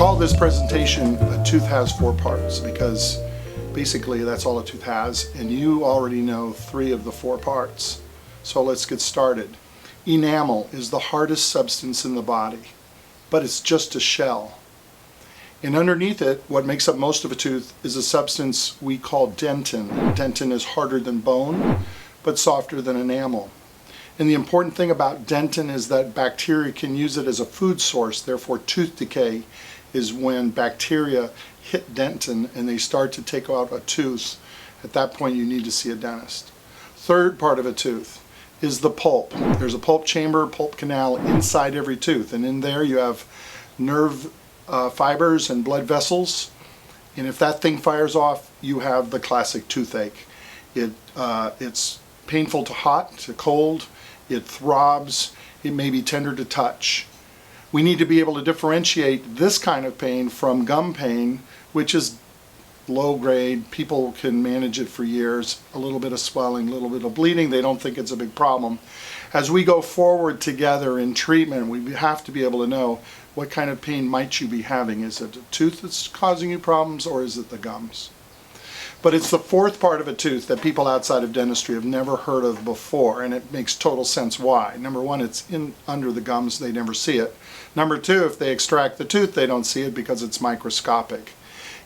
call this presentation A Tooth Has Four Parts because basically that's all a tooth has, and you already know three of the four parts. So let's get started. Enamel is the hardest substance in the body, but it's just a shell. And underneath it, what makes up most of a tooth is a substance we call dentin. Dentin is harder than bone, but softer than enamel. And the important thing about dentin is that bacteria can use it as a food source. Therefore, tooth decay is when bacteria hit dentin and they start to take out a tooth. At that point, you need to see a dentist. Third part of a tooth is the pulp. There's a pulp chamber, pulp canal inside every tooth, and in there you have nerve fibers and blood vessels. And if that thing fires off, you have the classic toothache. It's painful to hot, to cold. It throbs. It may be tender to touch. We need to be able to differentiate this kind of pain from gum pain, which is low grade. People can manage it for years. A little bit of swelling, a little bit of bleeding. They don't think it's a big problem. As we go forward together in treatment, we have to be able to know what kind of pain might you be having. Is it a tooth that's causing you problems, or is it the gums? But it's the fourth part of a tooth that people outside of dentistry have never heard of before, and it makes total sense why. Number one, it's under the gums, they never see it. Number two, if they extract the tooth, they don't see it because it's microscopic.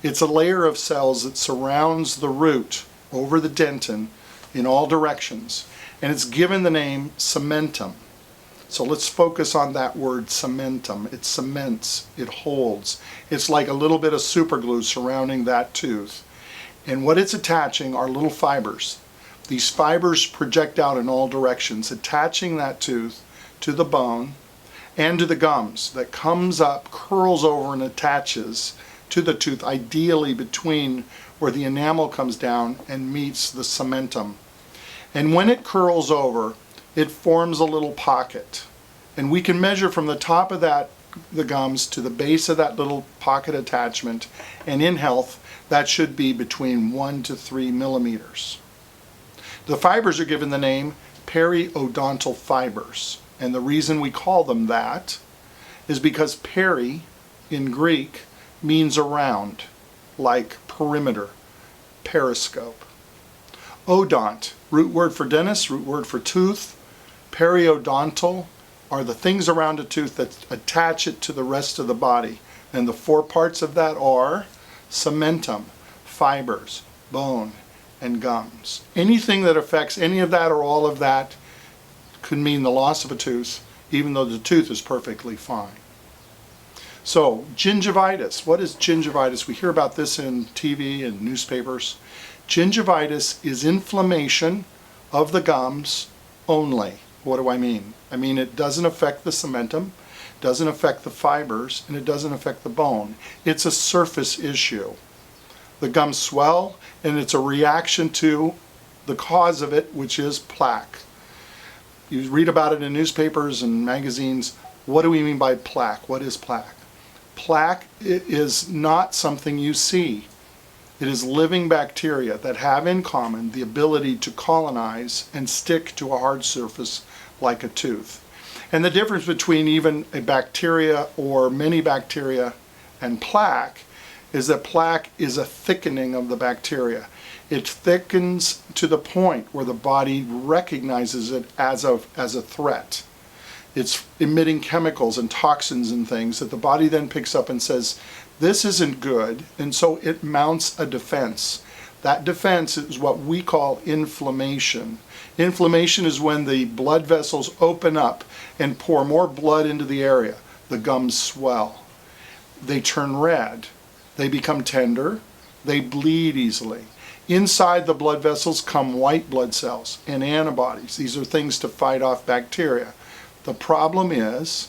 It's a layer of cells that surrounds the root over the dentin in all directions, and it's given the name cementum. So let's focus on that word cementum. It cements, it holds. It's like a little bit of super glue surrounding that tooth. And what it's attaching are little fibers. These fibers project out in all directions, attaching that tooth to the bone and to the gums that comes up, curls over, and attaches to the tooth, ideally between where the enamel comes down and meets the cementum. And when it curls over, it forms a little pocket. And we can measure from the top of the gums to the base of that little pocket attachment, and in health, that should be between 1 to 3 millimeters. The fibers are given the name periodontal fibers, and the reason we call them that is because peri in Greek means around, like perimeter, periscope. Odont, root word for dentist, root word for tooth. Periodontal are the things around a tooth that attach it to the rest of the body, and the four parts of that are cementum, fibers, bone, and gums. Anything that affects any of that or all of that could mean the loss of a tooth, even though the tooth is perfectly fine. So, gingivitis. What is gingivitis? We hear about this in TV and newspapers. Gingivitis is inflammation of the gums only. What do I mean? I mean it doesn't affect the cementum, doesn't affect the fibers, and it doesn't affect the bone. It's a surface issue. The gums swell, and it's a reaction to the cause of it, which is plaque. You read about it in newspapers and magazines. What do we mean by plaque? What is plaque? Plaque is not something you see. It is living bacteria that have in common the ability to colonize and stick to a hard surface like a tooth. And the difference between even a bacteria or many bacteria and plaque is that plaque is a thickening of the bacteria. It thickens to the point where the body recognizes it as a threat. It's emitting chemicals and toxins and things that the body then picks up and says, this isn't good, and so it mounts a defense. That defense is what we call inflammation. Inflammation is when the blood vessels open up and pour more blood into the area. The gums swell. They turn red. They become tender. They bleed easily. Inside the blood vessels come white blood cells and antibodies. These are things to fight off bacteria. The problem is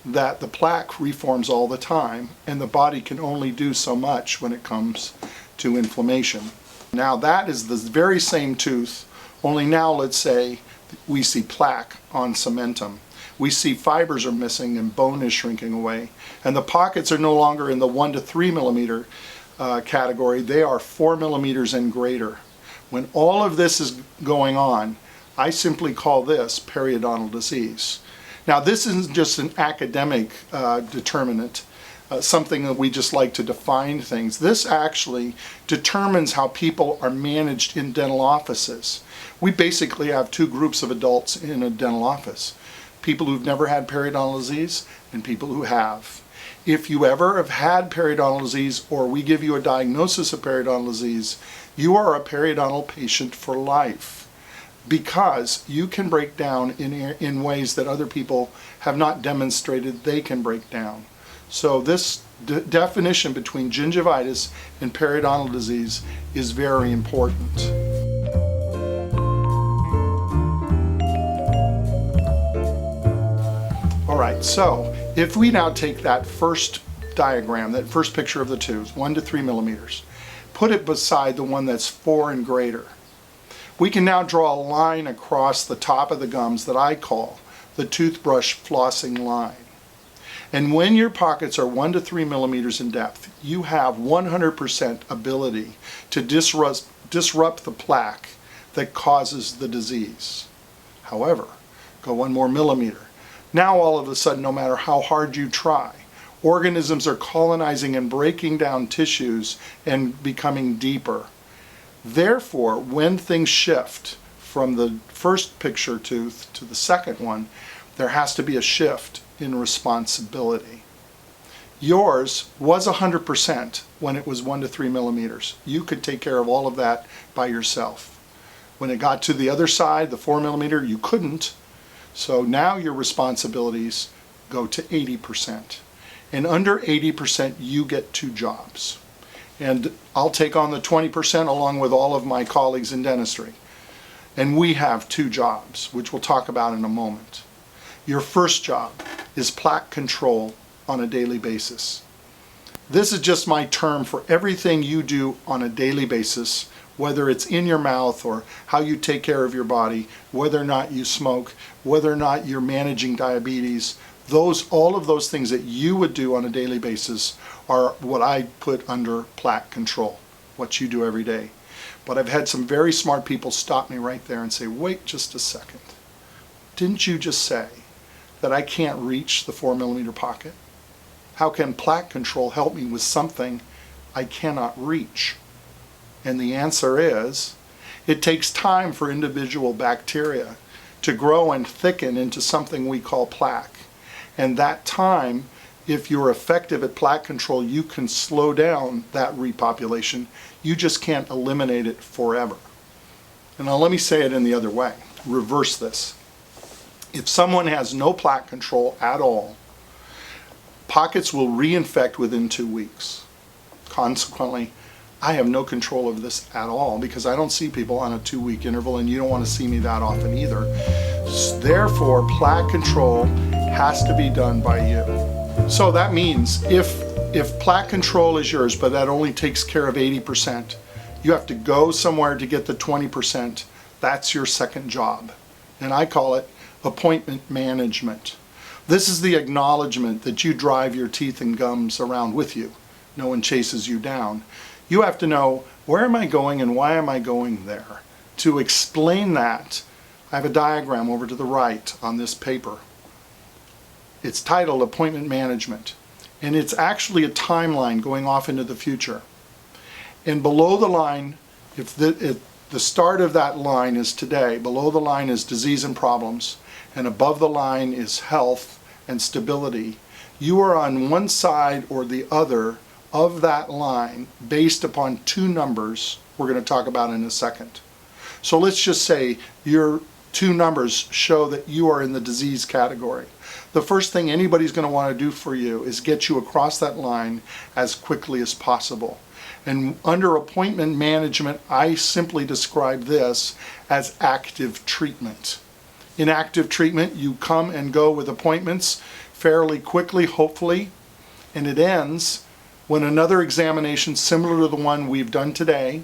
that the plaque reforms all the time, and the body can only do so much when it comes to inflammation. Now that is the very same tooth, only now let's say we see plaque on cementum. We see fibers are missing and bone is shrinking away, and the pockets are no longer in the 1 to 3 millimeter category. They are 4 millimeters and greater. When all of this is going on, I simply call this periodontal disease. Now this isn't just an academic determinant. something that we just like to define things. This actually determines how people are managed in dental offices. We basically have two groups of adults in a dental office: people who've never had periodontal disease and people who have. If you ever have had periodontal disease, or we give you a diagnosis of periodontal disease, you are a periodontal patient for life, because you can break down in ways that other people have not demonstrated they can break down. So this definition between gingivitis and periodontal disease is very important. All right, so if we now take that first diagram, that first picture of the tooth, 1 to 3 millimeters, put it beside the one that's 4 and greater, we can now draw a line across the top of the gums that I call the toothbrush flossing line. And when your pockets are 1 to 3 millimeters in depth, you have 100% ability to disrupt the plaque that causes the disease. However, go 1 more millimeter. Now all of a sudden, no matter how hard you try, organisms are colonizing and breaking down tissues and becoming deeper. Therefore, when things shift from the first picture tooth to the second one, there has to be a shift in responsibility. Yours was 100% when it was 1 to 3 millimeters. You could take care of all of that by yourself. When it got to the other side, the 4 millimeter, you couldn't. So now your responsibilities go to 80%. And under 80%, you get 2 jobs. And I'll take on the 20% along with all of my colleagues in dentistry. And we have 2 jobs, which we'll talk about in a moment. Your first job is plaque control on a daily basis. This is just my term for everything you do on a daily basis, whether it's in your mouth or how you take care of your body, whether or not you smoke, whether or not you're managing diabetes. All of those things that you would do on a daily basis are what I put under plaque control, what you do every day. But I've had some very smart people stop me right there and say, wait just a second. Didn't you just say that I can't reach the 4 millimeter pocket? How can plaque control help me with something I cannot reach? And the answer is, it takes time for individual bacteria to grow and thicken into something we call plaque. And that time, if you're effective at plaque control, you can slow down that repopulation. You just can't eliminate it forever. And now let me say it in the other way. Reverse this. If someone has no plaque control at all, pockets will reinfect within 2 weeks. Consequently, I have no control of this at all because I don't see people on a 2-week interval, and you don't want to see me that often either. Therefore, plaque control has to be done by you. So that means if plaque control is yours, but that only takes care of 80%, you have to go somewhere to get the 20%. That's your second job. And I call it appointment management. This is the acknowledgement that you drive your teeth and gums around with you. No one chases you down. You have to know, where am I going and why am I going there? To explain that, I have a diagram over to the right on this paper. It's titled Appointment Management, and it's actually a timeline going off into the future. And below the line, if the start of that line is today, below the line is disease and problems, and above the line is health and stability, you are on one side or the other of that line based upon 2 numbers we're going to talk about in a second. So let's just say your 2 numbers show that you are in the disease category. The first thing anybody's going to want to do for you is get you across that line as quickly as possible. And under appointment management, I simply describe this as active treatment. In active treatment, you come and go with appointments fairly quickly, hopefully, and it ends when another examination similar to the one we've done today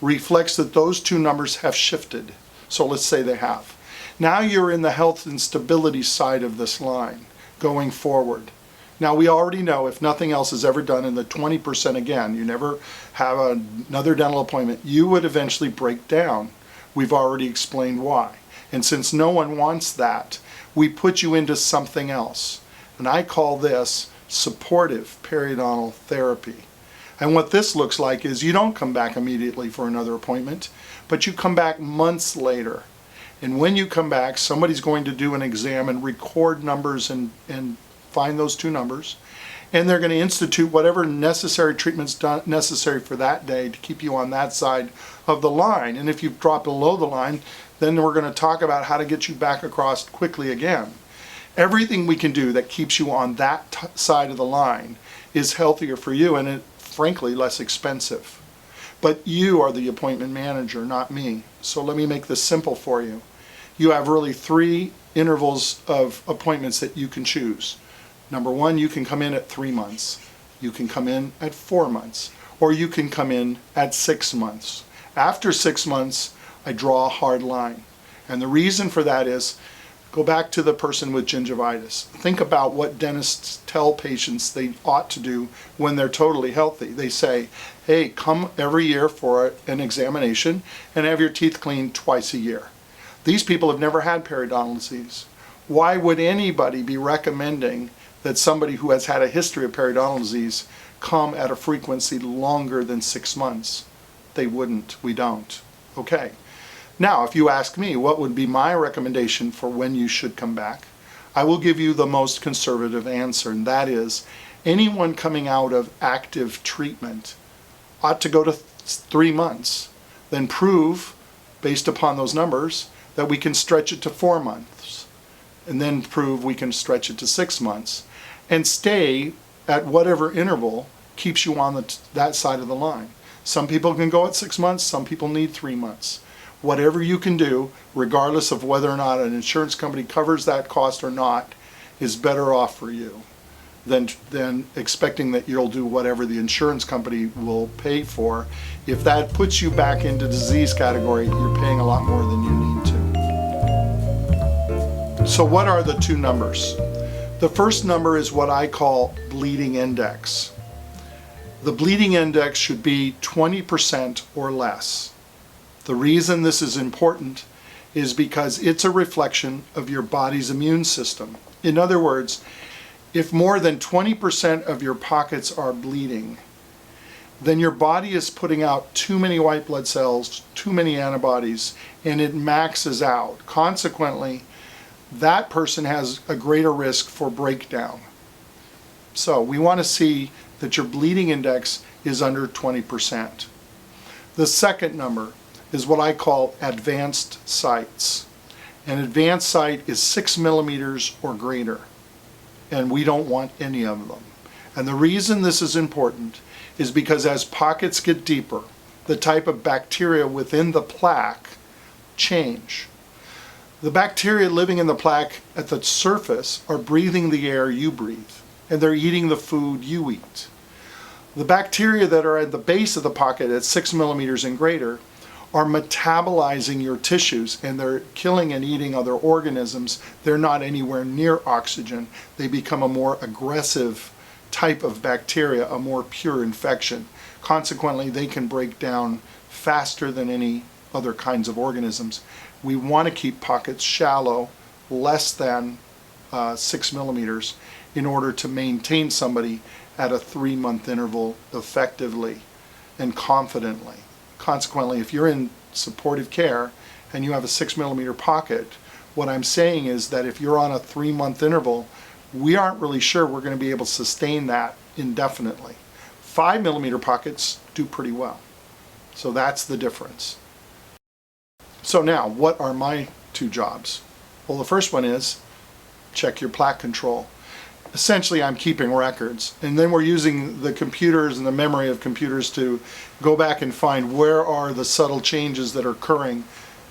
reflects that those 2 numbers have shifted. So let's say they have. Now you're in the health and stability side of this line going forward. Now we already know, if nothing else is ever done in the 20% again, you never have another dental appointment, you would eventually break down. We've already explained why. And since no one wants that, we put you into something else. And I call this supportive periodontal therapy. And what this looks like is you don't come back immediately for another appointment, but you come back months later. And when you come back, somebody's going to do an exam and record numbers and find those two numbers. And they're going to institute whatever necessary treatments necessary for that day to keep you on that side of the line. And if you've dropped below the line, then we're going to talk about how to get you back across quickly again. Everything we can do that keeps you on that side of the line is healthier for you and, frankly, less expensive. But you are the appointment manager, not me. So let me make this simple for you. You have really 3 intervals of appointments that you can choose. Number 1, you can come in at 3 months. You can come in at 4 months. Or you can come in at 6 months. After 6 months, I draw a hard line. And the reason for that is, go back to the person with gingivitis. Think about what dentists tell patients they ought to do when they're totally healthy. They say, hey, come every year for an examination and have your teeth cleaned twice a year. These people have never had periodontal disease. Why would anybody be recommending that somebody who has had a history of periodontal disease come at a frequency longer than 6 months? They wouldn't. We don't. Okay. Now, if you ask me what would be my recommendation for when you should come back, I will give you the most conservative answer, and that is anyone coming out of active treatment ought to go to 3 months, then prove, based upon those numbers, that we can stretch it to 4 months, and then prove we can stretch it to 6 months, and stay at whatever interval keeps you on that side of the line. Some people can go at 6 months, some people need 3 months. Whatever you can do, regardless of whether or not an insurance company covers that cost or not, is better off for you than expecting that you'll do whatever the insurance company will pay for. If that puts you back into disease category, you're paying a lot more than you need to. So what are the 2 numbers? The first number is what I call bleeding index. The bleeding index should be 20% or less. The reason this is important is because it's a reflection of your body's immune system. In other words, if more than 20% of your pockets are bleeding, then your body is putting out too many white blood cells, too many antibodies, and it maxes out. Consequently, that person has a greater risk for breakdown. So we want to see that your bleeding index is under 20%. The second number is what I call advanced sites. An advanced site is 6 millimeters or greater, and we don't want any of them. And the reason this is important is because as pockets get deeper, the type of bacteria within the plaque change. The bacteria living in the plaque at the surface are breathing the air you breathe, and they're eating the food you eat. The bacteria that are at the base of the pocket at 6 millimeters and greater are metabolizing your tissues, and they're killing and eating other organisms. They're not anywhere near oxygen. They become a more aggressive type of bacteria, a more pure infection. Consequently, they can break down faster than any other kinds of organisms. We want to keep pockets shallow, less than 6 millimeters, in order to maintain somebody at a 3-month interval effectively and confidently. Consequently, if you're in supportive care and you have a 6 millimeter pocket, what I'm saying is that if you're on a 3-month interval, we aren't really sure we're going to be able to sustain that indefinitely. 5 millimeter pockets do pretty well. So that's the difference. So now, what are my 2 jobs? Well, the first one is check your plaque control. Essentially, I'm keeping records, and then we're using the computers and the memory of computers to go back and find where are the subtle changes that are occurring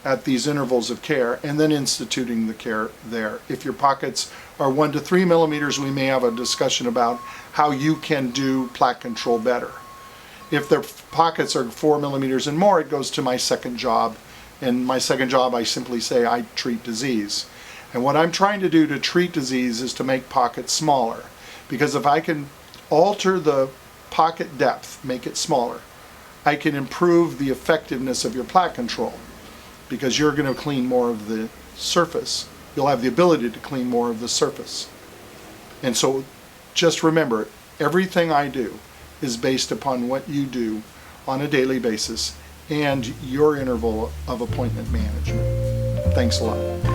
at these intervals of care, and then instituting the care there. If your pockets are 1 to 3 millimeters, we may have a discussion about how you can do plaque control better. If their pockets are 4 millimeters and more, it goes to my second job, and my second job, I simply say I treat disease. And what I'm trying to do to treat disease is to make pockets smaller. Because if I can alter the pocket depth, make it smaller, I can improve the effectiveness of your plaque control. Because you're going to clean more of the surface. You'll have the ability to clean more of the surface. And so just remember, everything I do is based upon what you do on a daily basis and your interval of appointment management. Thanks a lot.